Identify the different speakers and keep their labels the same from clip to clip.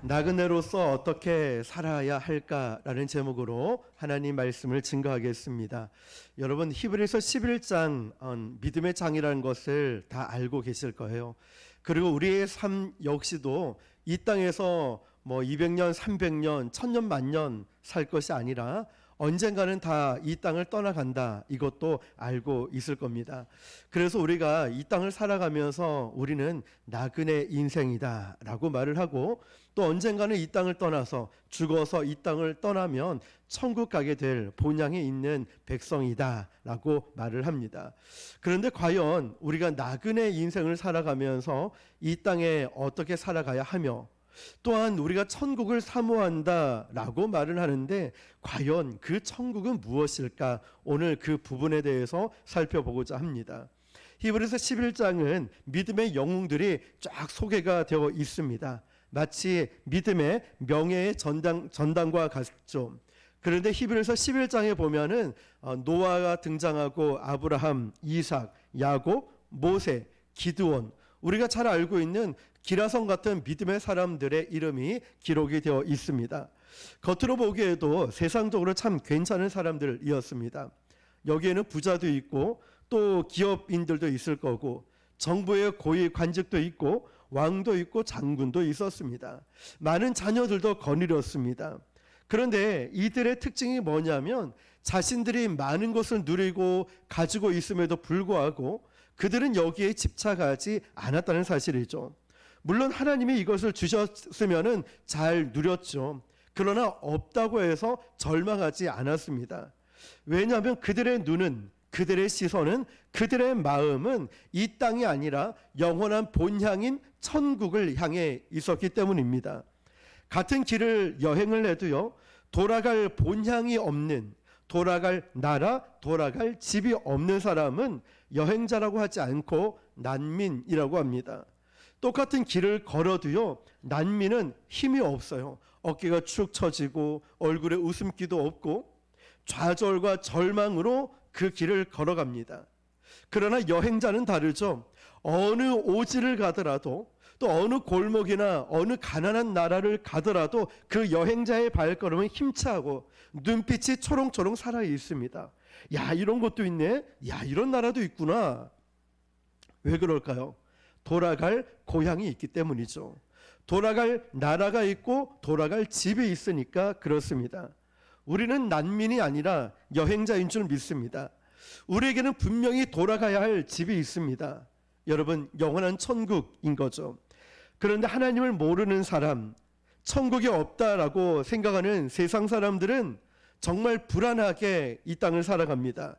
Speaker 1: 나그네로서 어떻게 살아야 할까라는 제목으로 하나님 말씀을 증거하겠습니다. 여러분 히브리서 11장 믿음의 장이라는 것을 다 알고 계실 거예요. 그리고 우리의 삶 역시도 이 땅에서 200년, 300년, 1000년, 만년 살 것이 아니라 언젠가는 다 이 땅을 떠나간다. 이것도 알고 있을 겁니다. 그래서 우리가 이 땅을 살아가면서 우리는 나그네 인생이다 라고 말을 하고, 또 언젠가는 이 땅을 떠나서 죽어서 이 땅을 떠나면 천국 가게 될 본향에 있는 백성이다 라고 말을 합니다. 그런데 과연 우리가 나그네 인생을 살아가면서 이 땅에 어떻게 살아가야 하며, 또한 우리가 천국을 사모한다 라고 말을 하는데 과연 그 천국은 무엇일까? 오늘 그 부분에 대해서 살펴보고자 합니다. 히브리서 11장은 믿음의 영웅들이 쫙 소개가 되어 있습니다. 마치 믿음의 명예의 전당과 같죠. 그런데 히브리서 11장에 보면은 노아가 등장하고 아브라함, 이삭, 야곱, 모세, 기드온, 우리가 잘 알고 있는 기라성 같은 믿음의 사람들의 이름이 기록이 되어 있습니다. 겉으로 보기에도 세상적으로 참 괜찮은 사람들이었습니다. 여기에는 부자도 있고 또 기업인들도 있을 거고 정부의 고위 관직도 있고 왕도 있고 장군도 있었습니다. 많은 자녀들도 거느렸습니다. 그런데 이들의 특징이 뭐냐면 자신들이 많은 것을 누리고 가지고 있음에도 불구하고 그들은 여기에 집착하지 않았다는 사실이죠. 물론 하나님이 이것을 주셨으면 잘 누렸죠. 그러나 없다고 해서 절망하지 않았습니다. 왜냐하면 그들의 눈은, 그들의 시선은, 그들의 마음은 이 땅이 아니라 영원한 본향인 천국을 향해 있었기 때문입니다. 같은 길을 여행을 해도요, 돌아갈 본향이 없는, 돌아갈 나라, 돌아갈 집이 없는 사람은 여행자라고 하지 않고 난민이라고 합니다. 똑같은 길을 걸어도요, 난민은 힘이 없어요. 어깨가 축 처지고 얼굴에 웃음기도 없고 좌절과 절망으로 그 길을 걸어갑니다. 그러나 여행자는 다르죠. 어느 오지를 가더라도, 또 어느 골목이나 어느 가난한 나라를 가더라도 그 여행자의 발걸음은 힘차고 눈빛이 초롱초롱 살아 있습니다. 야, 이런 것도 있네. 야, 이런 나라도 있구나. 왜 그럴까요? 돌아갈 고향이 있기 때문이죠. 돌아갈 나라가 있고 돌아갈 집이 있으니까 그렇습니다. 우리는 난민이 아니라 여행자인 줄 믿습니다. 우리에게는 분명히 돌아가야 할 집이 있습니다. 여러분, 영원한 천국인 거죠. 그런데 하나님을 모르는 사람, 천국이 없다라고 생각하는 세상 사람들은 정말 불안하게 이 땅을 살아갑니다.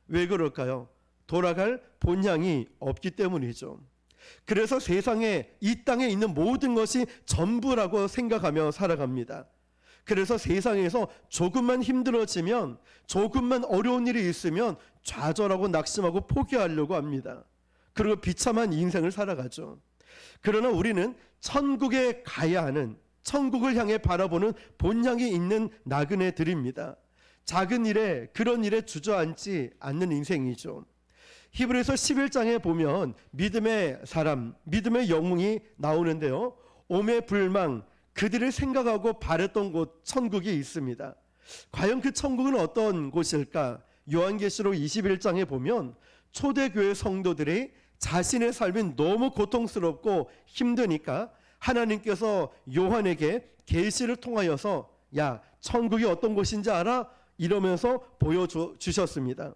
Speaker 1: 왜 그럴까요? 돌아갈 본향이 없기 때문이죠. 그래서 세상에, 이 땅에 있는 모든 것이 전부라고 생각하며 살아갑니다. 그래서 세상에서 조금만 힘들어지면, 조금만 어려운 일이 있으면 좌절하고 낙심하고 포기하려고 합니다. 그리고 비참한 인생을 살아가죠. 그러나 우리는 천국에 가야 하는, 천국을 향해 바라보는 본향이 있는 나그네들입니다. 작은 일에, 그런 일에 주저앉지 않는 인생이죠. 히브리서 11장에 보면 믿음의 사람, 믿음의 영웅이 나오는데요, 오매불망 그들을 생각하고 바랬던 곳, 천국이 있습니다. 과연 그 천국은 어떤 곳일까? 요한계시록 21장에 보면 초대교회 성도들이 자신의 삶이 너무 고통스럽고 힘드니까 하나님께서 요한에게 계시를 통하여서 야, 천국이 어떤 곳인지 알아? 이러면서 보여주셨습니다.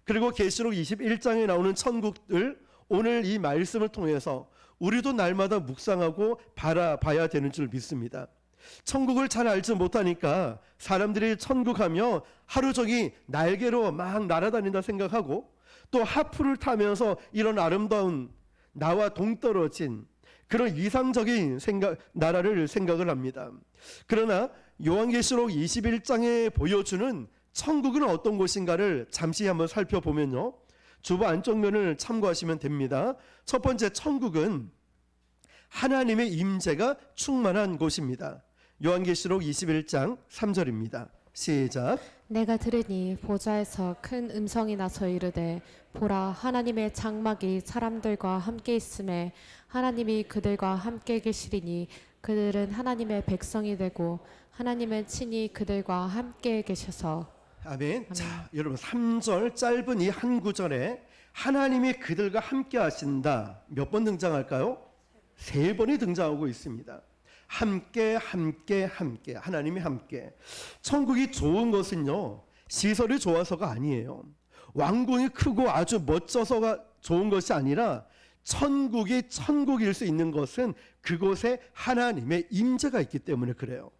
Speaker 1: 그리고 계시록 21장에 나오는 천국을 오늘 이 말씀을 통해서 우리도 날마다 묵상하고 바라봐야 되는 줄 믿습니다. 천국을 잘 알지 못하니까 사람들이 천국하며 하루 종일 날개로 막 날아다닌다 생각하고, 또 하프를 타면서 이런 아름다운 나와 동떨어진 그런 이상적인 나라를 생각을 합니다. 그러나 요한계시록 21장에 보여주는 천국은 어떤 곳인가를 잠시 한번 살펴보면요, 주보 안쪽 면을 참고하시면 됩니다. 첫 번째, 천국은 하나님의 임재가 충만한 곳입니다. 요한계시록 21장 3절입니다. 시작.
Speaker 2: 내가 들으니 보좌에서 큰 음성이 나서 이르되 보라, 하나님의 장막이 사람들과 함께 있음에 하나님이 그들과 함께 계시리니 그들은 하나님의 백성이 되고 하나님은 친히 그들과 함께 계셔서.
Speaker 1: 아멘. 자, 여러분 3절 짧은 이 한 구절에 하나님이 그들과 함께 하신다. 몇 번 등장할까요? 3번이 등장하고 있습니다. 함께 함께 함께 하나님이 함께. 천국이 좋은 것은요 시설이 좋아서가 아니에요. 왕궁이 크고 아주 멋져서가 좋은 것이 아니라 천국이 천국일 수 있는 것은 그곳에 하나님의 임재가 있기 때문에 그래요.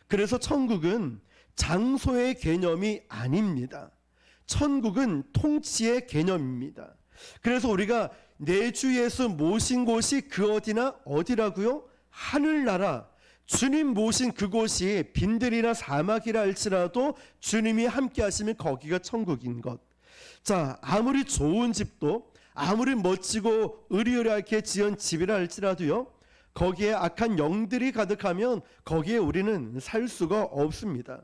Speaker 1: 그래서 천국은 장소의 개념이 아닙니다. 천국은 통치의 개념입니다. 그래서 우리가 내 주 예수 모신 곳이 그 어디나 어디라고요? 하늘나라. 주님 모신 그곳이 빈들이나 사막이라 할지라도 주님이 함께 하시면 거기가 천국인 것. 자, 아무리 좋은 집도 아무리 멋지고 으리으리하게 지은 집이라 할지라도요 거기에 악한 영들이 가득하면 거기에 우리는 살 수가 없습니다.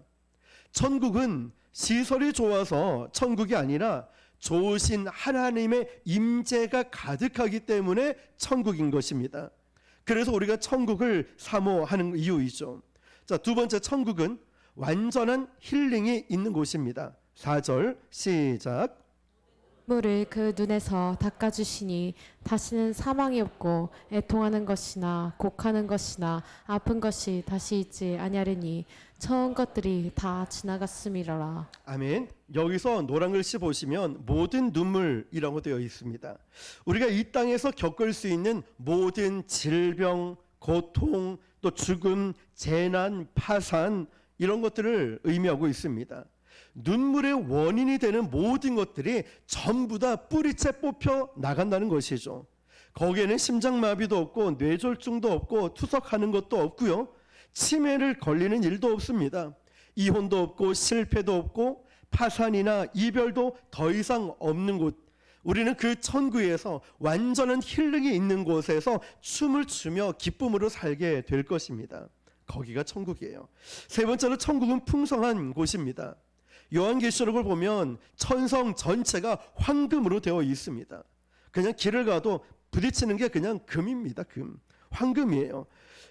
Speaker 1: 천국은 시설이 좋아서 천국이 아니라 좋으신 하나님의 임재가 가득하기 때문에 천국인 것입니다. 그래서 우리가 천국을 사모하는 이유이죠. 자, 두 번째, 천국은 완전한 힐링이 있는 곳입니다. 4절 시작.
Speaker 2: 물을 그 눈에서 닦아주시니 다시는 사망이 없고 애통하는 것이나 곡하는 것이나 아픈 것이 다시 있지 아니하리니 처음 것들이 다 지나갔음이로라.
Speaker 1: 아멘. 여기서 노란 글씨 보시면 모든 눈물이라고 되어 있습니다. 우리가 이 땅에서 겪을 수 있는 모든 질병, 고통, 또 죽음, 재난, 파산 이런 것들을 의미하고 있습니다. 눈물의 원인이 되는 모든 것들이 전부 다 뿌리째 뽑혀 나간다는 것이죠. 거기에는 심장마비도 없고 뇌졸중도 없고 투석하는 것도 없고요. 치매를 걸리는 일도 없습니다. 이혼도 없고 실패도 없고 파산이나 이별도 더 이상 없는 곳. 우리는 그 천국에서 완전한 힐링이 있는 곳에서 춤을 추며 기쁨으로 살게 될 것입니다. 거기가 천국이에요. 세 번째로 천국은 풍성한 곳입니다. 요한계시록을 보면 천성 전체가 황금으로 되어 있습니다. 그냥 길을 가도 부딪히는 게 그냥 금입니다. 금. 황금이에요.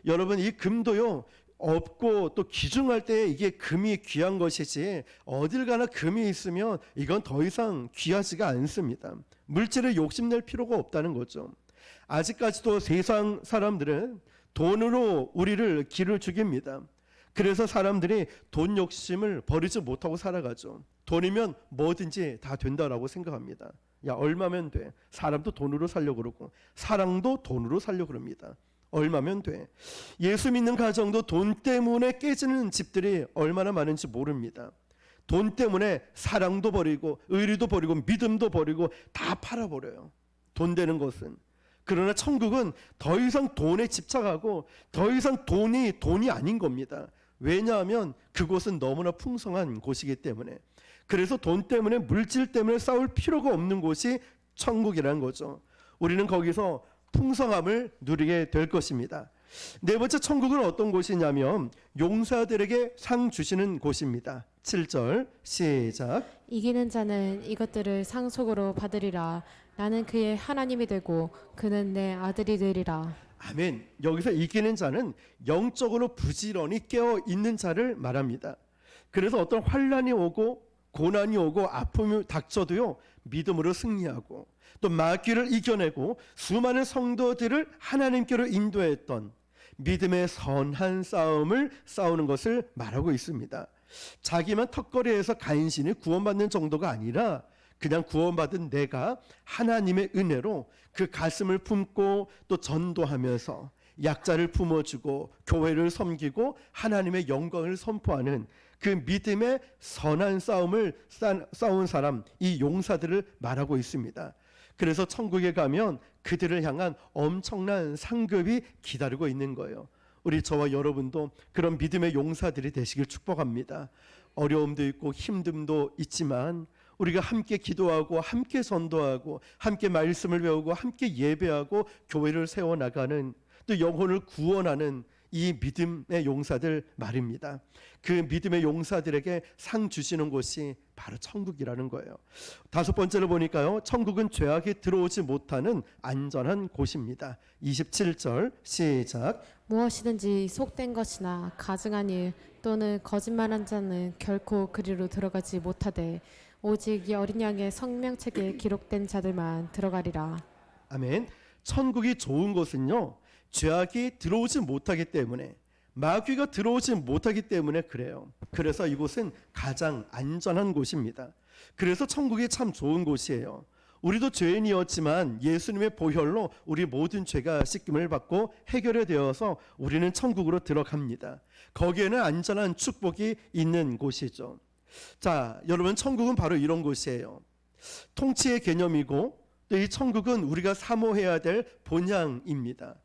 Speaker 1: 여러분 이 금도요 없고 또 귀중할 때 이게 금이 귀한 것이지 어딜 가나 금이 있으면 이건 더 이상 귀하지가 않습니다. 물질에 욕심낼 필요가 없다는 거죠. 아직까지도 세상 사람들은 돈으로 우리를 기를 죽입니다. 그래서 사람들이 돈 욕심을 버리지 못하고 살아가죠. 돈이면 뭐든지 다 된다라고 생각합니다. 야, 얼마면 돼? 사람도 돈으로 살려고 그러고 사랑도 돈으로 살려고 그럽니다. 얼마면 돼? 예수 믿는 가정도 돈 때문에 깨지는 집들이 얼마나 많은지 모릅니다. 돈 때문에 사랑도 버리고 의리도 버리고 믿음도 버리고 다 팔아버려요. 돈 되는 것은. 그러나 천국은 더 이상 돈에 집착하고 더 이상 돈이 아닌 겁니다. 왜냐하면 그곳은 너무나 풍성한 곳이기 때문에. 그래서 돈 때문에 물질 때문에 싸울 필요가 없는 곳이 천국이라는 거죠. 우리는 거기서 풍성함을 누리게 될 것입니다. 네 번째, 천국은 어떤 곳이냐면 용사들에게 상 주시는 곳입니다. 7절 시작.
Speaker 2: 이기는 자는 이것들을 상속으로 받으리라. 나는 그의 하나님이 되고 그는 내 아들이 되리라.
Speaker 1: 아멘. 여기서 이기는 자는 영적으로 부지런히 깨어 있는 자를 말합니다. 그래서 어떤 환난이 오고 고난이 오고 아픔이 닥쳐도요 믿음으로 승리하고 또 마귀를 이겨내고 수많은 성도들을 하나님께로 인도했던 믿음의 선한 싸움을 싸우는 것을 말하고 있습니다. 자기만 턱걸이에서 간신히 구원받는 정도가 아니라 그냥 구원받은 내가 하나님의 은혜로 그 가슴을 품고 또 전도하면서 약자를 품어주고 교회를 섬기고 하나님의 영광을 선포하는 그 믿음의 선한 싸움을 싸운 사람, 이 용사들을 말하고 있습니다. 그래서 천국에 가면 그들을 향한 엄청난 상급이 기다리고 있는 거예요. 우리 저와 여러분도 그런 믿음의 용사들이 되시길 축복합니다. 어려움도 있고 힘듦도 있지만 우리가 함께 기도하고 함께 전도하고 함께 말씀을 배우고 함께 예배하고 교회를 세워나가는 또 영혼을 구원하는 이 믿음의 용사들 말입니다. 그 믿음의 용사들에게 상 주시는 곳이 바로 천국이라는 거예요. 다섯 번째로 보니까요, 천국은 죄악이 들어오지 못하는 안전한 곳입니다. 27절 시작.
Speaker 2: 무엇이든지 속된 것이나 가증한 일 또는 거짓말한 자는 결코 그리로 들어가지 못하되 오직 이 어린 양의 성명책에 기록된 자들만 들어가리라.
Speaker 1: 아멘. 천국이 좋은 것은요, 죄악이 들어오지 못하기 때문에, 마귀가 들어오지 못하기 때문에 그래요. 그래서 이곳은 가장 안전한 곳입니다. 그래서 천국이 참 좋은 곳이에요. 우리도 죄인이었지만 예수님의 보혈로 우리 모든 죄가 씻김을 받고 해결이 되어서 우리는 천국으로 들어갑니다. 거기에는 안전한 축복이 있는 곳이죠. 자, 여러분, 천국은 바로 이런 곳이에요. 통치의 개념이고 또 이 천국은 우리가 사모해야 될 본향입니다.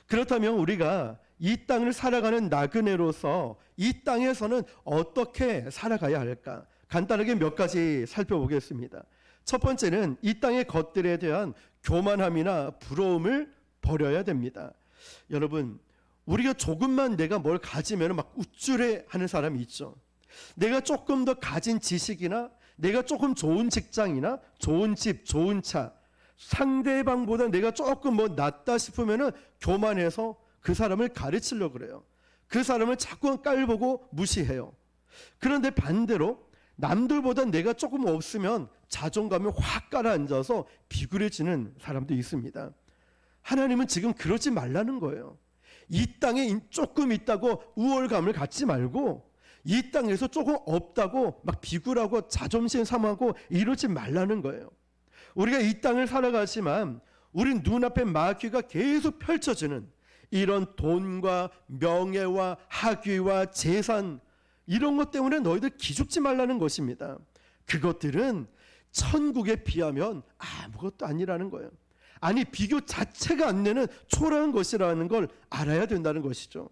Speaker 1: 그렇다면 우리가 이 땅을 살아가는 나그네로서 이 땅에서는 어떻게 살아가야 할까? 간단하게 몇 가지 살펴보겠습니다. 첫 번째는 이 땅의 것들에 대한 교만함이나 부러움을 버려야 됩니다. 여러분, 우리가 조금만 내가 뭘 가지면 막 우쭐해 하는 사람이 있죠. 내가 조금 더 가진 지식이나 내가 조금 좋은 직장이나 좋은 집, 좋은 차, 상대방보다 내가 조금 뭐 낫다 싶으면은 교만해서 그 사람을 가르치려고 그래요. 그 사람을 자꾸 깔보고 무시해요. 그런데 반대로 남들보다 내가 조금 없으면 자존감이 확 가라앉아서 비굴해지는 사람도 있습니다. 하나님은 지금 그러지 말라는 거예요. 이 땅에 조금 있다고 우월감을 갖지 말고 이 땅에서 조금 없다고 막 비굴하고 자존심 상하고 이러지 말라는 거예요. 우리가 이 땅을 살아가지만 우리 눈앞에 마귀가 계속 펼쳐지는 이런 돈과 명예와 학위와 재산, 이런 것 때문에 너희들 기죽지 말라는 것입니다. 그것들은 천국에 비하면 아무것도 아니라는 거예요. 아니, 비교 자체가 안 되는 초라한 것이라는 걸 알아야 된다는 것이죠.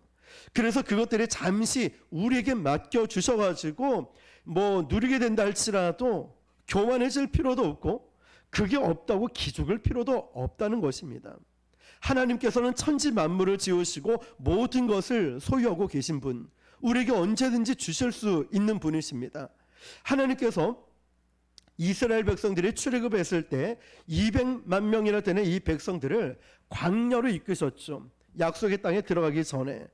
Speaker 1: 그래서 그것들이 잠시 우리에게 맡겨 주셔가지고 뭐 누리게 된다 할지라도 교만해질 필요도 없고 그게 없다고 기죽을 필요도 없다는 것입니다. 하나님께서는 천지 만물을 지으시고 모든 것을 소유하고 계신 분, 우리에게 언제든지 주실 수 있는 분이십니다. 하나님께서 이스라엘 백성들이 출애굽했을 때 200만 명이나 되는 이 백성들을 광야로 이끄셨죠. 약속의 땅에 들어가기 전에.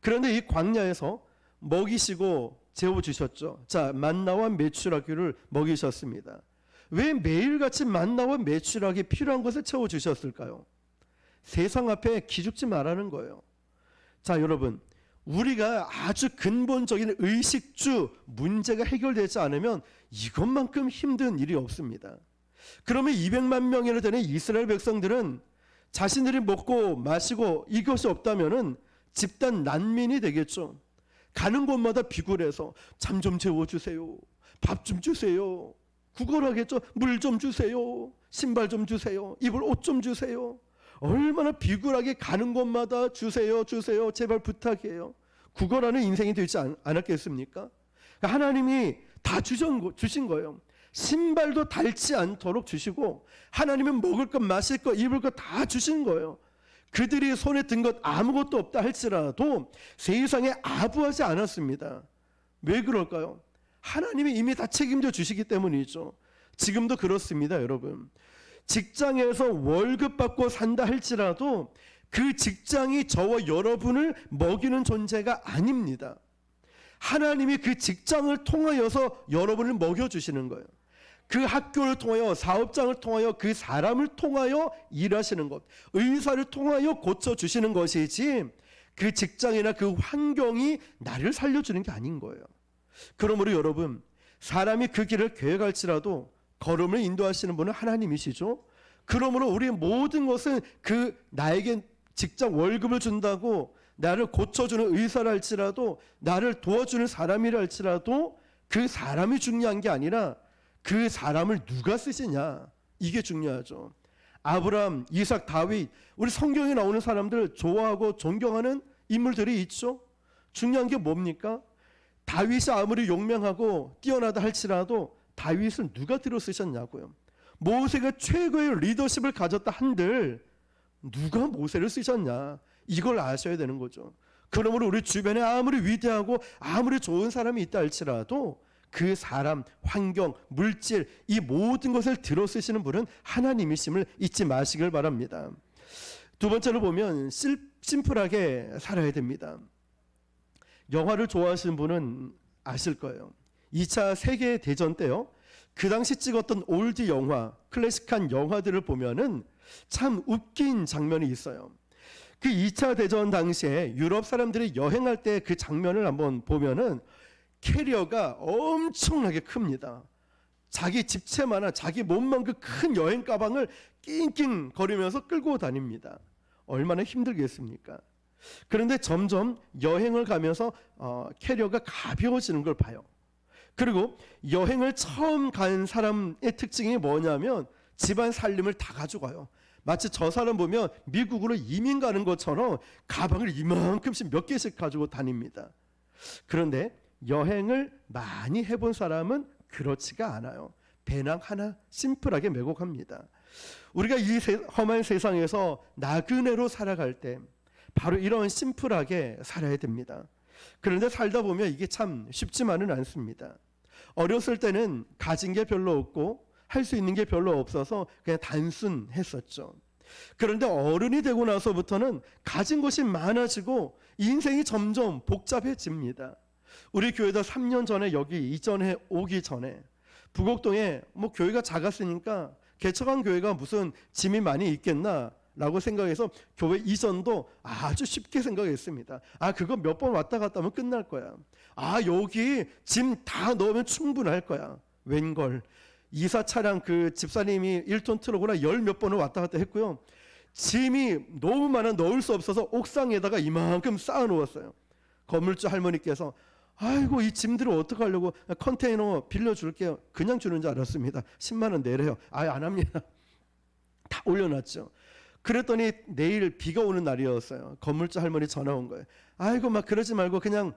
Speaker 1: 그런데 이 광야에서 먹이시고 재워주셨죠. 자, 만나와 메추라기를 먹이셨습니다. 왜 매일같이 만나와 메추라기 필요한 것을 채워주셨을까요? 세상 앞에 기죽지 말라는 거예요. 자, 여러분, 우리가 아주 근본적인 의식주 문제가 해결되지 않으면 이것만큼 힘든 일이 없습니다. 그러면 200만 명이나 되는 이스라엘 백성들은 자신들이 먹고 마시고 이것이 없다면은 집단 난민이 되겠죠. 가는 곳마다 비굴해서 잠 좀 재워주세요, 밥 좀 주세요, 구걸하겠죠. 물 좀 주세요, 신발 좀 주세요, 입을 옷 좀 주세요. 얼마나 비굴하게 가는 곳마다 주세요, 주세요, 제발 부탁해요. 구걸하는 인생이 되지 않았겠습니까? 하나님이 다 주신 거예요. 신발도 닳지 않도록 주시고 하나님은 먹을 것, 마실 것, 입을 것 다 주신 거예요. 그들이 손에 든 것 아무것도 없다 할지라도 세상에 아부하지 않았습니다. 왜 그럴까요? 하나님이 이미 다 책임져 주시기 때문이죠. 지금도 그렇습니다, 여러분. 직장에서 월급 받고 산다 할지라도 그 직장이 저와 여러분을 먹이는 존재가 아닙니다. 하나님이 그 직장을 통하여서 여러분을 먹여주시는 거예요. 그 학교를 통하여, 사업장을 통하여, 그 사람을 통하여 일하시는 것, 의사를 통하여 고쳐주시는 것이지 그 직장이나 그 환경이 나를 살려주는 게 아닌 거예요. 그러므로 여러분, 사람이 그 길을 계획할지라도 걸음을 인도하시는 분은 하나님이시죠. 그러므로 우리의 모든 것은 그 나에게 직장 월급을 준다고 나를 고쳐주는 의사를 할지라도 나를 도와주는 사람이라 할지라도 그 사람이 중요한 게 아니라 그 사람을 누가 쓰시냐, 이게 중요하죠. 아브라함, 이삭, 다윗, 우리 성경에 나오는 사람들 좋아하고 존경하는 인물들이 있죠. 중요한 게 뭡니까? 다윗이 아무리 용맹하고 뛰어나다 할지라도 다윗을 누가 들어 쓰셨냐고요. 모세가 최고의 리더십을 가졌다 한들 누가 모세를 쓰셨냐, 이걸 아셔야 되는 거죠. 그러므로 우리 주변에 아무리 위대하고 아무리 좋은 사람이 있다 할지라도 그 사람, 환경, 물질, 이 모든 것을 들어 쓰시는 분은 하나님이심을 잊지 마시길 바랍니다. 두 번째로 보면 심플하게 살아야 됩니다. 영화를 좋아하시는 분은 아실 거예요. 2차 세계대전 때요. 그 당시 찍었던 올드 영화, 클래식한 영화들을 보면은 참 웃긴 장면이 있어요. 그 2차 대전 당시에 유럽 사람들이 여행할 때 그 장면을 한번 보면은 캐리어가 엄청나게 큽니다. 자기 집채만한 자기 몸만큼 큰 여행 가방을 낑낑 거리면서 끌고 다닙니다. 얼마나 힘들겠습니까? 그런데 점점 여행을 가면서 캐리어가 가벼워지는 걸 봐요. 그리고 여행을 처음 간 사람의 특징이 뭐냐면 집안 살림을 다 가져가요. 마치 저 사람 보면 미국으로 이민 가는 것처럼 가방을 이만큼씩 몇 개씩 가지고 다닙니다. 그런데 여행을 많이 해본 사람은 그렇지가 않아요. 배낭 하나 심플하게 메고 갑니다. 우리가 이 험한 세상에서 나그네로 살아갈 때 바로 이런 심플하게 살아야 됩니다. 그런데 살다 보면 이게 참 쉽지만은 않습니다. 어렸을 때는 가진 게 별로 없고 할 수 있는 게 별로 없어서 그냥 단순했었죠. 그런데 어른이 되고 나서부터는 가진 것이 많아지고 인생이 점점 복잡해집니다. 우리 교회도 3년 전에 여기 이전에 오기 전에 부곡동에 뭐 교회가 작았으니까 개척한 교회가 무슨 짐이 많이 있겠나 라고 생각해서 교회 이전도 아주 쉽게 생각했습니다. 그거 몇 번 왔다 갔다 하면 끝날 거야. 여기 짐 다 넣으면 충분할 거야. 웬걸 이사 차량 그 집사님이 1톤 트럭으로 열 몇 번을 왔다 갔다 했고요. 짐이 너무 많아 넣을 수 없어서 옥상에다가 이만큼 쌓아 놓았어요. 건물주 할머니께서 아이고 이 짐들을 어떡하려고 컨테이너 빌려줄게요. 그냥 주는 줄 알았습니다. 10만 원 내래요. 안 합니다. 다 올려놨죠. 그랬더니 내일 비가 오는 날이었어요. 건물주 할머니 전화 온 거예요. 아이고 막 그러지 말고 그냥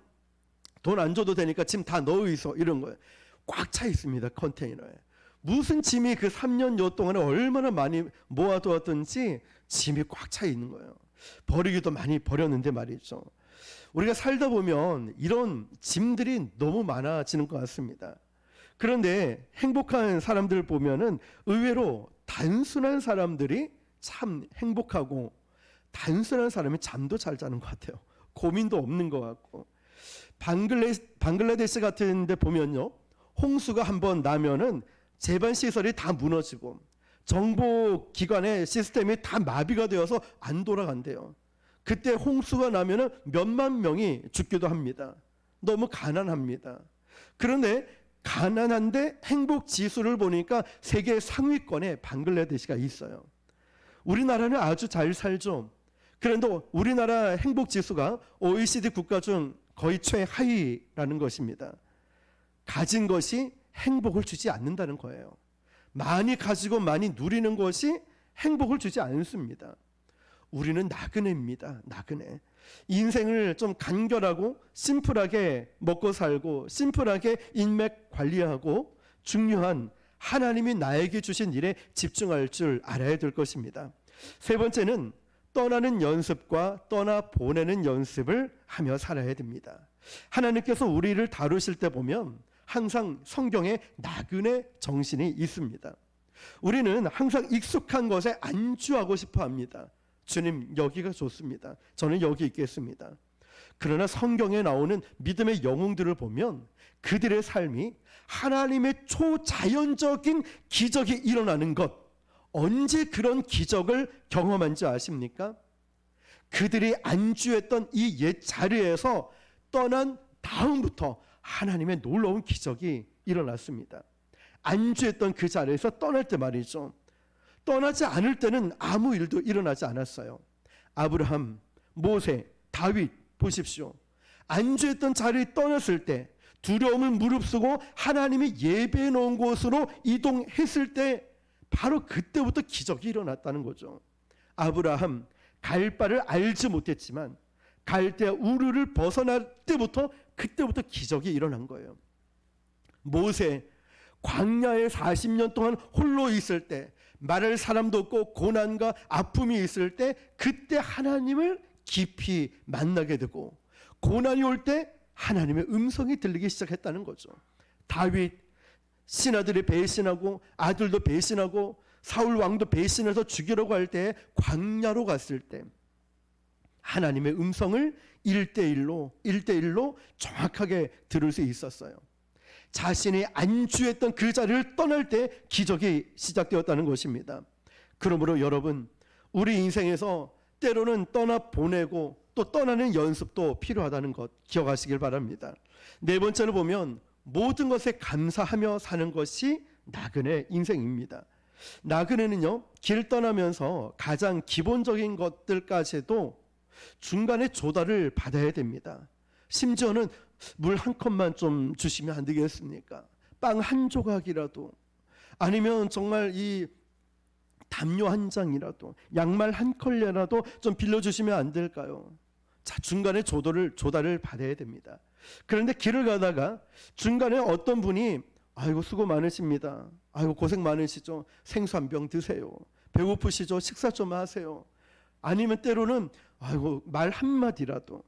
Speaker 1: 돈 안 줘도 되니까 짐 다 넣어 있어 이런 거예요. 꽉 차 있습니다. 컨테이너에. 무슨 짐이 그 3년여 동안에 얼마나 많이 모아두었던지 짐이 꽉 차 있는 거예요. 버리기도 많이 버렸는데 말이죠. 우리가 살다 보면 이런 짐들이 너무 많아지는 것 같습니다. 그런데 행복한 사람들 보면은 의외로 단순한 사람들이 참 행복하고 단순한 사람이 잠도 잘 자는 것 같아요. 고민도 없는 것 같고. 방글라데시 같은 데 보면요. 홍수가 한번 나면은 제반 시설이 다 무너지고 정보기관의 시스템이 다 마비가 되어서 안 돌아간대요. 그때 홍수가 나면은 몇만 명이 죽기도 합니다. 너무 가난합니다. 그런데 가난한데 행복 지수를 보니까 세계 상위권에 방글라데시가 있어요. 우리나라는 아주 잘 살죠. 그런데 우리나라 행복 지수가 OECD 국가 중 거의 최하위라는 것입니다. 가진 것이 행복을 주지 않는다는 거예요. 많이 가지고 많이 누리는 것이 행복을 주지 않습니다. 우리는 나그네입니다. 나그네. 인생을 좀 간결하고 심플하게 먹고 살고 심플하게 인맥 관리하고 중요한 하나님이 나에게 주신 일에 집중할 줄 알아야 될 것입니다. 세 번째는 떠나는 연습과 떠나 보내는 연습을 하며 살아야 됩니다. 하나님께서 우리를 다루실 때 보면 항상 성경에 나그네 정신이 있습니다. 우리는 항상 익숙한 것에 안주하고 싶어 합니다. 주님 여기가 좋습니다. 저는 여기 있겠습니다. 그러나 성경에 나오는 믿음의 영웅들을 보면 그들의 삶이 하나님의 초자연적인 기적이 일어나는 것, 언제 그런 기적을 경험한지 아십니까? 그들이 안주했던 이 옛 자리에서 떠난 다음부터 하나님의 놀라운 기적이 일어났습니다. 안주했던 그 자리에서 떠날 때 말이죠. 떠나지 않을 때는 아무 일도 일어나지 않았어요. 아브라함, 모세, 다윗 보십시오. 안주했던 자리에 떠났을 때 두려움을 무릅쓰고 하나님이 예배해 놓은 곳으로 이동했을 때 바로 그때부터 기적이 일어났다는 거죠. 아브라함 갈 바를 알지 못했지만 갈대아 우르를 벗어날 때부터 그때부터 기적이 일어난 거예요. 모세 광야에 40년 동안 홀로 있을 때 말할 사람도 없고 고난과 아픔이 있을 때 그때 하나님을 깊이 만나게 되고 고난이 올 때 하나님의 음성이 들리기 시작했다는 거죠. 다윗 신하들이 배신하고 아들도 배신하고 사울 왕도 배신해서 죽이려고 할 때 광야로 갔을 때 하나님의 음성을 1대1로 정확하게 들을 수 있었어요. 자신이 안주했던 그 자리를 떠날 때 기적이 시작되었다는 것입니다. 그러므로 여러분, 우리 인생에서 때로는 떠나보내고 또 떠나는 연습도 필요하다는 것 기억하시길 바랍니다. 네 번째로 보면 모든 것에 감사하며 사는 것이 나그네 인생입니다. 나그네는요, 길 떠나면서 가장 기본적인 것들까지도 중간에 조달을 받아야 됩니다. 심지어는 물 한 컵만 좀 주시면 안 되겠습니까? 빵 한 조각이라도, 아니면 정말 이 담요 한 장이라도, 양말 한 컬레라도 좀 빌려주시면 안 될까요? 자, 중간에 조달을 받아야 됩니다. 그런데 길을 가다가 중간에 어떤 분이 아이고 수고 많으십니다. 아이고 고생 많으시죠. 생수 한 병 드세요. 배고프시죠? 식사 좀 하세요. 아니면 때로는 아이고 말 한마디라도,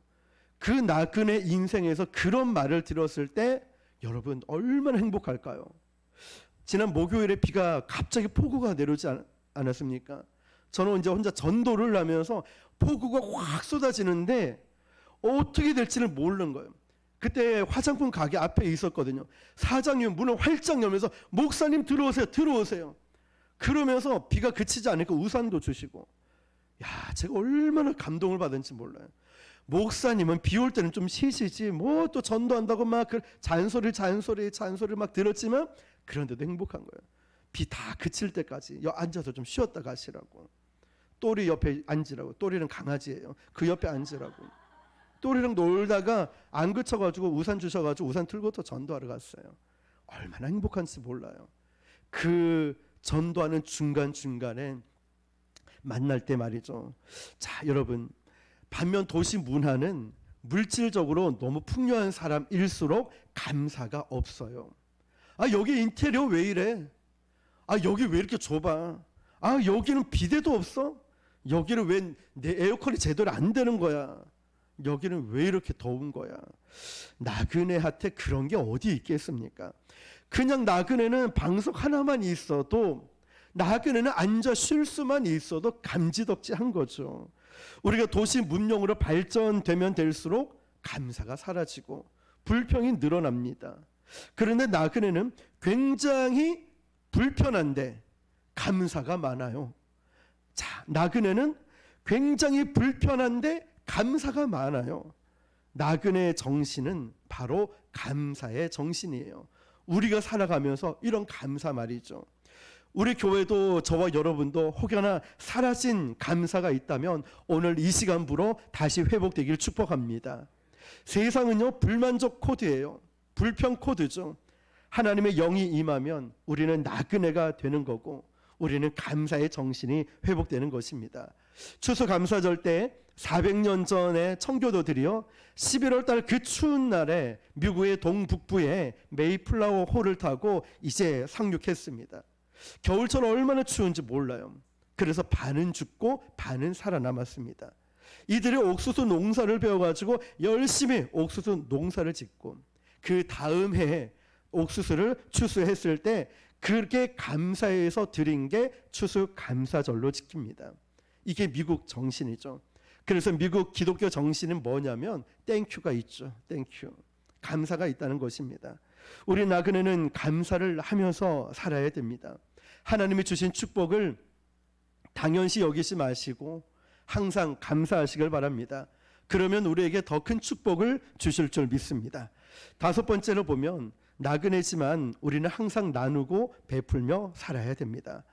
Speaker 1: 그 나그네 인생에서 그런 말을 들었을 때 여러분 얼마나 행복할까요? 지난 목요일에 비가 갑자기 폭우가 내려오지 않았습니까? 저는 이제 혼자 전도를 하면서 폭우가 확 쏟아지는데 어떻게 될지를 모르는 거예요. 그때 화장품 가게 앞에 있었거든요. 사장님 문을 활짝 열면서 목사님 들어오세요. 그러면서 비가 그치지 않으니까 우산도 주시고, 야, 제가 얼마나 감동을 받은지 몰라요. 목사님은 비 올 때는 좀 쉬시지 뭐 또 전도한다고 막 그 잔소리 막 들었지만 그런데도 행복한 거예요. 비 다 그칠 때까지 앉아서 좀 쉬었다 가시라고. 또리 옆에 앉으라고. 또리는 강아지예요. 그 옆에 앉으라고. 또리랑 놀다가 안 그쳐가지고 우산 주셔가지고 우산 틀고 또 전도하러 갔어요. 얼마나 행복한지 몰라요. 그 전도하는 중간중간에 만날 때 말이죠. 자, 여러분, 반면 도시 문화는 물질적으로 너무 풍요한 사람일수록 감사가 없어요. 아, 여기 인테리어 왜 이래? 아, 여기 왜 이렇게 좁아? 아, 여기는 비데도 없어? 여기는 왜 내 에어컨이 제대로 안 되는 거야? 여기는 왜 이렇게 더운 거야? 나그네한테 그런 게 어디 있겠습니까? 그냥 나그네는 방석 하나만 있어도, 나그네는 앉아 쉴 수만 있어도 감지덕지한 거죠. 우리가 도시 문명으로 발전되면 될수록 감사가 사라지고 불평이 늘어납니다. 그런데 나그네는 굉장히 불편한데 감사가 많아요. 자, 나그네는 굉장히 불편한데 감사가 많아요. 나그네의 정신은 바로 감사의 정신이에요. 우리가 살아가면서 이런 감사 말이죠. 우리 교회도 저와 여러분도 혹여나 사라진 감사가 있다면 오늘 이 시간부로 다시 회복되길 축복합니다. 세상은요, 불만족 코드예요. 불평 코드죠. 하나님의 영이 임하면 우리는 나그네가 되는 거고, 우리는 감사의 정신이 회복되는 것입니다. 추수감사절 때 400년 전에 청교도들이요, 11월 달 그 추운 날에 미국의 동북부에 메이플라워 호를 타고 이제 상륙했습니다. 겨울철 얼마나 추운지 몰라요. 그래서 반은 죽고 반은 살아남았습니다. 이들이 옥수수 농사를 배워가지고 열심히 옥수수 농사를 짓고, 그 다음 해에 옥수수를 추수했을 때 그렇게 감사해서 드린 게 추수감사절로 지킵니다. 이게 미국 정신이죠. 그래서 미국 기독교 정신은 뭐냐면 땡큐가 있죠. 땡큐. 감사가 있다는 것입니다. 우리 나그네는 감사를 하면서 살아야 됩니다. 하나님이 주신 축복을 당연시 여기지 마시고 항상 감사하시길 바랍니다. 그러면 우리에게 더 큰 축복을 주실 줄 믿습니다. 다섯 번째로 보면 나그네지만 우리는 항상 나누고 베풀며 살아야 됩니다.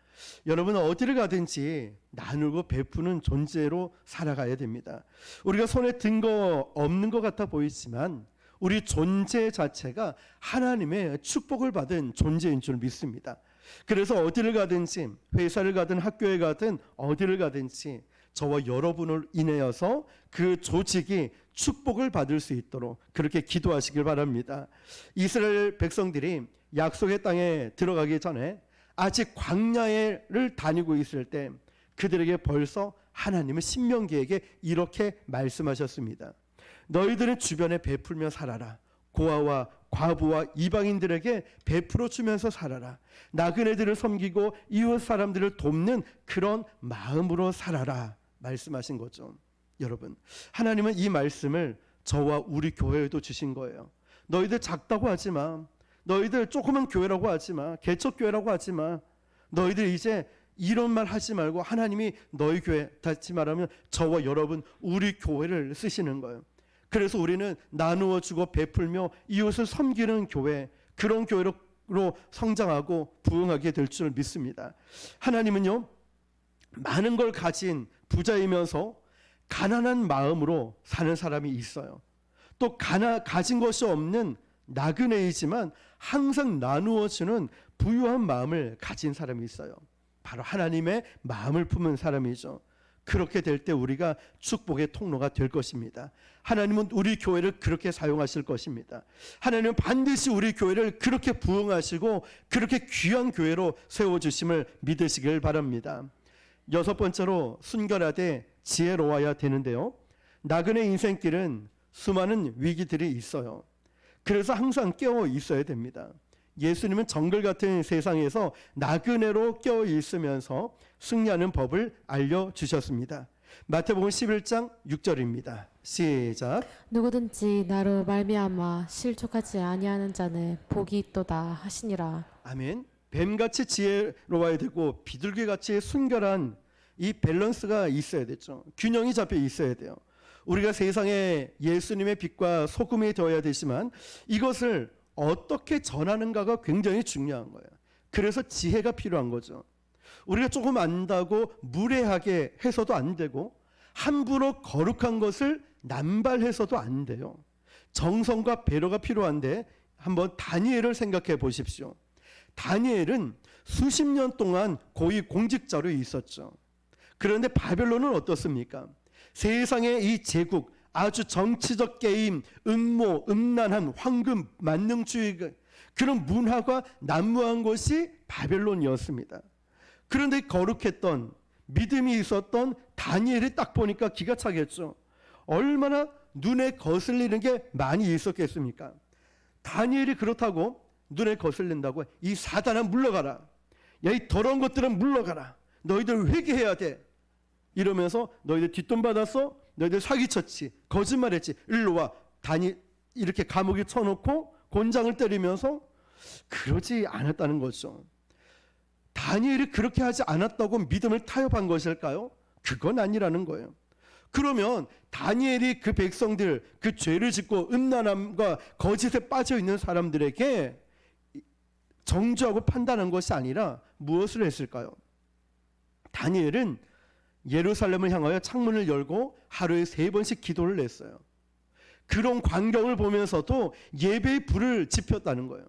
Speaker 1: 여러분, 어디를 가든지 나누고 베푸는 존재로 살아가야 됩니다. 우리가 손에 든 거 없는 것 같아 보이지만 우리 존재 자체가 하나님의 축복을 받은 존재인 줄 믿습니다. 그래서 어디를 가든지, 회사를 가든 학교에 가든 어디를 가든지 저와 여러분을 인하여서 그 조직이 축복을 받을 수 있도록 그렇게 기도하시길 바랍니다. 이스라엘 백성들이 약속의 땅에 들어가기 전에 아직 광야를 다니고 있을 때 그들에게 벌써 하나님은 신명기에게 이렇게 말씀하셨습니다. 너희들은 주변에 베풀며 살아라. 고아와 과부와 이방인들에게 베풀어 주면서 살아라. 나그네들을 섬기고 이웃 사람들을 돕는 그런 마음으로 살아라 말씀하신 거죠. 여러분, 하나님은 이 말씀을 저와 우리 교회에도 주신 거예요. 너희들 작다고 하지 마. 너희들 조그만 교회라고 하지 마. 개척교회라고 하지 마. 너희들 이제 이런 말 하지 말고 하나님이 너희 교회, 다시 말하면 저와 여러분 우리 교회를 쓰시는 거예요. 그래서 우리는 나누어 주고 베풀며 이웃을 섬기는 교회, 그런 교회로 성장하고 부흥하게 될 줄 믿습니다. 하나님은요, 많은 걸 가진 부자이면서 가난한 마음으로 사는 사람이 있어요. 또 가진 것이 없는 나그네이지만 항상 나누어 주는 부유한 마음을 가진 사람이 있어요. 바로 하나님의 마음을 품은 사람이죠. 그렇게 될 때 우리가 축복의 통로가 될 것입니다. 하나님은 우리 교회를 그렇게 사용하실 것입니다. 하나님은 반드시 우리 교회를 그렇게 부흥하시고 그렇게 귀한 교회로 세워주심을 믿으시길 바랍니다. 여섯 번째로 순결하되 지혜로워야 되는데요, 나그네 인생길은 수많은 위기들이 있어요. 그래서 항상 깨어 있어야 됩니다. 예수님은 정글 같은 세상에서 나그네로 깨어 있으면서 승리하는 법을 알려주셨습니다. 마태복음 11장 6절입니다. 시작.
Speaker 2: 누구든지 나로 말미암아 실족하지 아니하는 자는 복이 있도다 하시니라.
Speaker 1: 아멘. 뱀같이 지혜로워야 되고 비둘기같이 순결한 이 밸런스가 있어야 되죠. 균형이 잡혀 있어야 돼요. 우리가 세상에 예수님의 빛과 소금이 되어야 되지만 이것을 어떻게 전하는가가 굉장히 중요한 거예요. 그래서 지혜가 필요한 거죠. 우리가 조금 안다고 무례하게 해서도 안 되고 함부로 거룩한 것을 남발해서도 안 돼요. 정성과 배려가 필요한데 한번 다니엘을 생각해 보십시오. 다니엘은 수십 년 동안 고위 공직자로 있었죠. 그런데 바벨론은 어떻습니까? 세상의 이 제국, 아주 정치적 게임, 음모, 음란한 황금, 만능주의, 그런 문화가 난무한 것이 바벨론이었습니다. 그런데 거룩했던, 믿음이 있었던 다니엘이 딱 보니까 기가 차겠죠. 얼마나 눈에 거슬리는 게 많이 있었겠습니까? 다니엘이 그렇다고 눈에 거슬린다고 이 사단아 물러가라. 야, 이 더러운 것들은 물러가라. 너희들 회개해야 돼. 이러면서 너희들 뒷돈 받았어? 너희들 사기쳤지, 거짓말했지, 일로 와. 이렇게 감옥에 쳐놓고 곤장을 때리면서 그러지 않았다는 거죠. 다니엘이 그렇게 하지 않았다고 믿음을 타협한 것일까요? 그건 아니라는 거예요. 그러면 다니엘이 그 백성들, 그 죄를 짓고 음란함과 거짓에 빠져 있는 사람들에게 정죄하고 판단한 것이 아니라 무엇을 했을까요? 다니엘은 예루살렘을 향하여 창문을 열고 하루에 3번씩 기도를 했어요. 그런 광경을 보면서도 예배의 불을 지폈다는 거예요.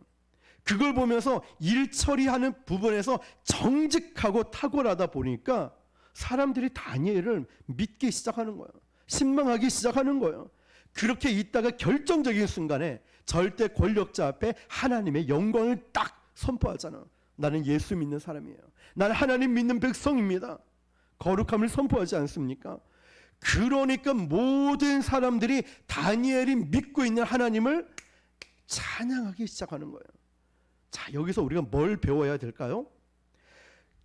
Speaker 1: 그걸 보면서 일 처리하는 부분에서 정직하고 탁월하다 보니까 사람들이 다니엘을 믿기 시작하는 거예요. 신망하기 시작하는 거예요. 그렇게 있다가 결정적인 순간에 절대 권력자 앞에 하나님의 영광을 딱 선포하잖아요. 나는 예수 믿는 사람이에요. 나는 하나님 믿는 백성입니다. 거룩함을 선포하지 않습니까? 그러니까 모든 사람들이 다니엘이 믿고 있는 하나님을 찬양하기 시작하는 거예요. 자, 여기서 우리가 뭘 배워야 될까요?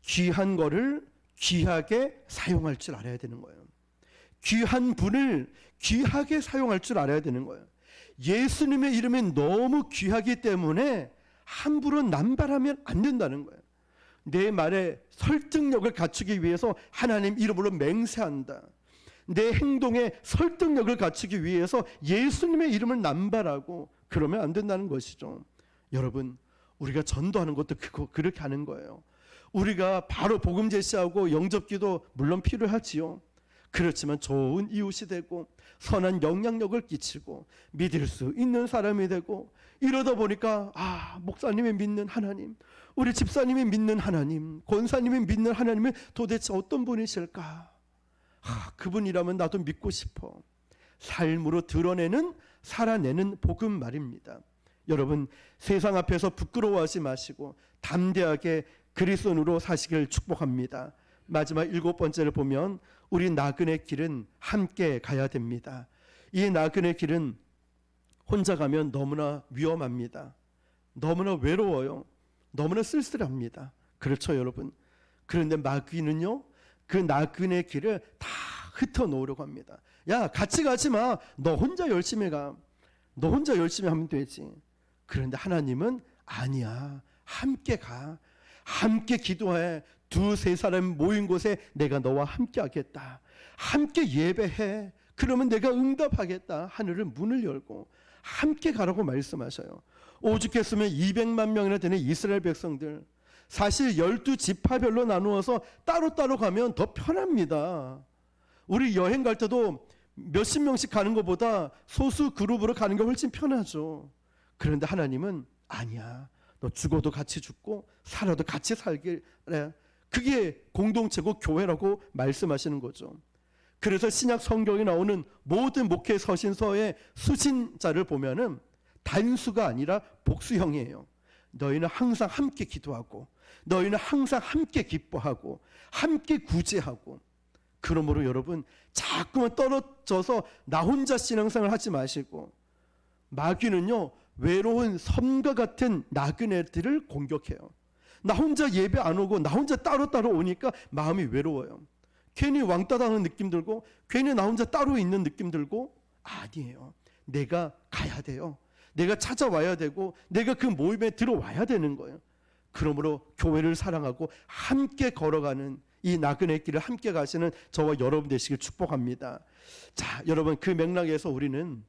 Speaker 1: 귀한 거를 귀하게 사용할 줄 알아야 되는 거예요. 귀한 분을 귀하게 사용할 줄 알아야 되는 거예요. 예수님의 이름이 너무 귀하기 때문에 함부로 남발하면 안 된다는 거예요. 내 말에 설득력을 갖추기 위해서 하나님 이름으로 맹세한다. 내 행동에 설득력을 갖추기 위해서 예수님의 이름을 남발하고 그러면 안 된다는 것이죠. 여러분, 우리가 전도하는 것도 그렇게 하는 거예요. 우리가 바로 복음 제시하고 영접기도 물론 필요하지요. 그렇지만 좋은 이웃이 되고 선한 영향력을 끼치고 믿을 수 있는 사람이 되고 이러다 보니까 목사님이 믿는 하나님, 우리 집사님이 믿는 하나님, 권사님이 믿는 하나님은 도대체 어떤 분이실까? 그분이라면 나도 믿고 싶어. 삶으로 드러내는, 살아내는 복음 말입니다. 여러분, 세상 앞에서 부끄러워하지 마시고 담대하게 그리스도인으로 사시길 축복합니다. 마지막 7번째를 보면 우리 나그네 길은 함께 가야 됩니다. 이 나그네 길은 혼자 가면 너무나 위험합니다. 너무나 외로워요. 너무나 쓸쓸합니다. 그렇죠, 여러분? 그런데 마귀는요, 그 나그네 길을 다 흩어놓으려고 합니다. 야, 같이 가지 마. 너 혼자 열심히 가. 너 혼자 열심히 하면 되지. 그런데 하나님은 아니야. 함께 가. 함께 기도해. 두세 사람 모인 곳에 내가 너와 함께 하겠다. 함께 예배해. 그러면 내가 응답하겠다. 하늘을 문을 열고 함께 가라고 말씀하셔요. 오죽했으면 200만 명이나 되는 이스라엘 백성들, 사실 12지파별로 나누어서 따로따로 가면 더 편합니다. 우리 여행 갈 때도 몇십 명씩 가는 것보다 소수 그룹으로 가는 게 훨씬 편하죠. 그런데 하나님은 아니야. 너 죽어도 같이 죽고 살아도 같이 살길. 그게 공동체고 교회라고 말씀하시는 거죠. 그래서 신약 성경에 나오는 모든 목회 서신서의 수신자를 보면은 단수가 아니라 복수형이에요. 너희는 항상 함께 기도하고, 너희는 항상 함께 기뻐하고, 함께 구제하고. 그러므로 여러분, 자꾸만 떨어져서 나 혼자 신앙생활 하지 마시고, 마귀는요, 외로운 섬과 같은 나그네들을 공격해요. 나 혼자 예배 안 오고 나 혼자 따로따로 오니까 마음이 외로워요. 괜히 왕따 당하는 느낌 들고, 괜히 나 혼자 따로 있는 느낌 들고. 아니에요. 내가 가야 돼요. 내가 찾아와야 되고, 내가 그 모임에 들어와야 되는 거예요. 그러므로 교회를 사랑하고 함께 걸어가는 이 나그네 길을 함께 가시는 저와 여러분 되시길 축복합니다. 자, 여러분, 그 맥락에서 우리는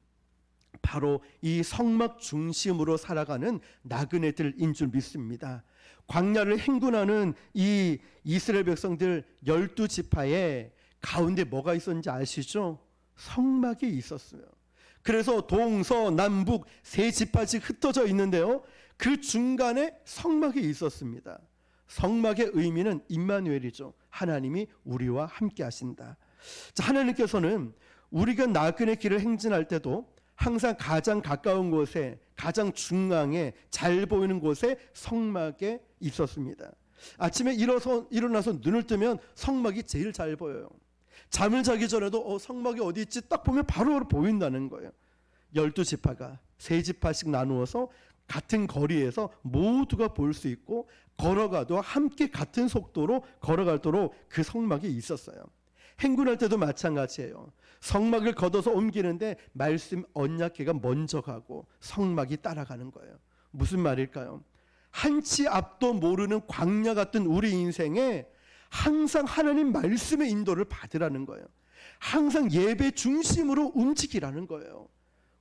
Speaker 1: 바로 이 성막 중심으로 살아가는 나그네들인 줄 믿습니다. 광야를 행군하는 이 이스라엘 백성들 12지파에 가운데 뭐가 있었는지 아시죠? 성막이 있었어요. 그래서 동서남북 세 지파씩 흩어져 있는데요, 그 중간에 성막이 있었습니다. 성막의 의미는 임마누엘이죠. 하나님이 우리와 함께 하신다. 자, 하나님께서는 우리가 나그네 길을 행진할 때도 항상 가장 가까운 곳에, 가장 중앙에, 잘 보이는 곳에 성막에 있었습니다. 아침에 일어나서 눈을 뜨면 성막이 제일 잘 보여요. 잠을 자기 전에도 성막이 어디 있지 딱 보면 바로 보인다는 거예요. 12지파가 세 지파씩 나누어서 같은 거리에서 모두가 볼 수 있고, 걸어가도 함께 같은 속도로 걸어가도록 그 성막이 있었어요. 행군할 때도 마찬가지예요. 성막을 걷어서 옮기는데 말씀 언약궤가 먼저 가고 성막이 따라가는 거예요. 무슨 말일까요? 한치 앞도 모르는 광야 같은 우리 인생에 항상 하나님 말씀의 인도를 받으라는 거예요. 항상 예배 중심으로 움직이라는 거예요.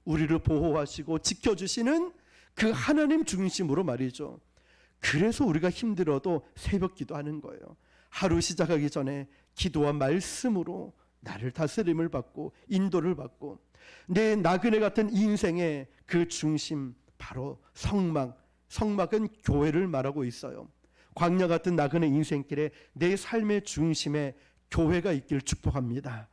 Speaker 1: 우리를 보호하시고 지켜주시는 그 하나님 중심으로 말이죠. 그래서 우리가 힘들어도 새벽 기도하는 거예요. 하루 시작하기 전에 기도와 말씀으로 나를 다스림을 받고 인도를 받고, 내 나그네 같은 인생의 그 중심, 바로 성막은 교회를 말하고 있어요. 광야 같은 나그네 인생길에 내 삶의 중심에 교회가 있길 축복합니다.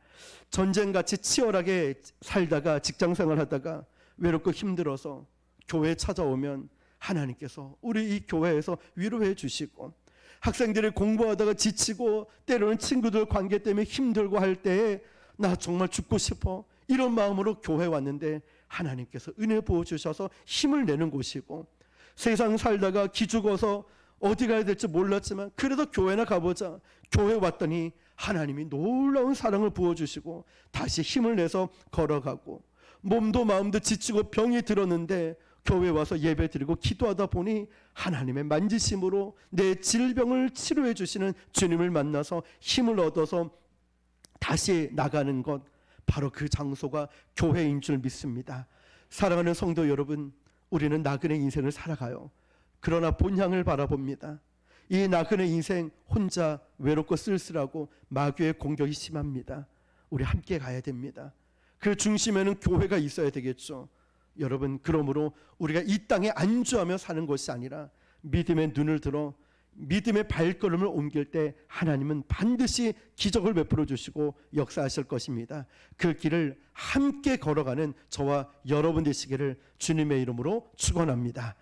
Speaker 1: 전쟁같이 치열하게 살다가 직장생활하다가 외롭고 힘들어서 교회에 찾아오면 하나님께서 우리 이 교회에서 위로해 주시고, 학생들이 공부하다가 지치고 때로는 친구들 관계 때문에 힘들고 할 때에 나 정말 죽고 싶어, 이런 마음으로 교회 왔는데 하나님께서 은혜 부어주셔서 힘을 내는 곳이고, 세상 살다가 기죽어서 어디 가야 될지 몰랐지만 그래도 교회나 가보자, 교회 왔더니 하나님이 놀라운 사랑을 부어주시고 다시 힘을 내서 걸어가고, 몸도 마음도 지치고 병이 들었는데 교회 와서 예배 드리고 기도하다 보니 하나님의 만지심으로 내 질병을 치료해 주시는 주님을 만나서 힘을 얻어서 다시 나가는 것, 바로 그 장소가 교회인 줄 믿습니다. 사랑하는 성도 여러분, 우리는 나그네 인생을 살아가요. 그러나 본향을 바라봅니다. 이 나그네 인생 혼자 외롭고 쓸쓸하고 마귀의 공격이 심합니다. 우리 함께 가야 됩니다. 그 중심에는 교회가 있어야 되겠죠. 여러분, 그러므로 우리가 이 땅에 안주하며 사는 것이 아니라 믿음의 눈을 들어 믿음의 발걸음을 옮길 때 하나님은 반드시 기적을 베풀어 주시고 역사하실 것입니다. 그 길을 함께 걸어가는 저와 여러분 되시기를 주님의 이름으로 축원합니다.